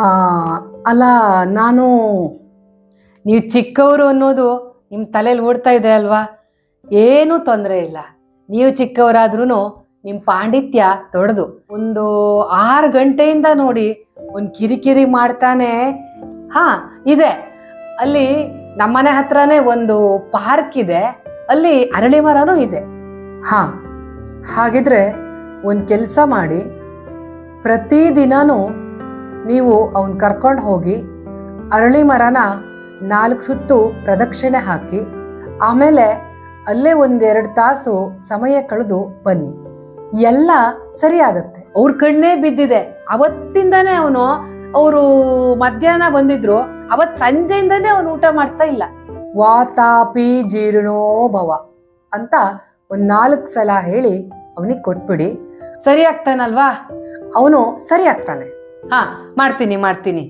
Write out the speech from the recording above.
ಆ, ಅಲ್ಲ, ನಾನು ನೀವು ಚಿಕ್ಕವರು ಅನ್ನೋದು ನಿಮ್ಮ ತಲೆಯಲ್ಲಿ ಓಡ್ತಾ ಇದೆ ಅಲ್ವಾ? ಏನೂ ತೊಂದರೆ ಇಲ್ಲ. ನೀವು ಚಿಕ್ಕವರಾದ್ರೂ ನಿಮ್ಮ ಪಾಂಡಿತ್ಯ ದೊಡ್ಡದು. ಒಂದು 6 ಗಂಟೆಯಿಂದ ನೋಡಿ ಒಂದು ಕಿರಿಕಿರಿ ಮಾಡ್ತಾನೆ. ಹಾ, ಇದೆ. ಅಲ್ಲಿ ನಮ್ಮನೆ ಹತ್ರನೇ ಒಂದು ಪಾರ್ಕ್ ಇದೆ, ಅಲ್ಲಿ ಅರಳಿ ಮರನೂ ಇದೆ. ಹಾ, ಹಾಗಿದ್ರೆ ಒಂದು ಕೆಲಸ ಮಾಡಿ, ಪ್ರತಿದಿನನೂ ನೀವು ಅವನ್ ಕರ್ಕೊಂಡು ಹೋಗಿ ಅರಳಿ ಮರನ 4 ಸುತ್ತು ಪ್ರದಕ್ಷಿಣೆ ಹಾಕಿ, ಆಮೇಲೆ ಅಲ್ಲೇ 1-2 ತಾಸು ಸಮಯ ಕಳೆದು ಬನ್ನಿ. ಎಲ್ಲ ಸರಿ ಆಗತ್ತೆ. ಅವ್ರ ಕಣ್ಣೇ ಬಿದ್ದಿದೆ. ಅವತ್ತಿಂದಾನೇ ಅವರು ಮಧ್ಯಾಹ್ನ ಬಂದಿದ್ರು, ಅವತ್ ಸಂಜೆಯಿಂದಾನೇ ಅವನು ಊಟ ಮಾಡ್ತಾ ಇಲ್ಲ. ವಾತಾಪಿ ಜೀರ್ಣೋ ಭವ ಅಂತ 4 ಸಲ ಹೇಳಿ ಅವನಿಗೆ ಕೊಟ್ಬಿಡಿ. ಸರಿ ಆಗ್ತಾನಲ್ವಾ? ಅವನು ಸರಿ ಆಗ್ತಾನೆ. ಹಾ, ಮಾಡ್ತೀನಿ.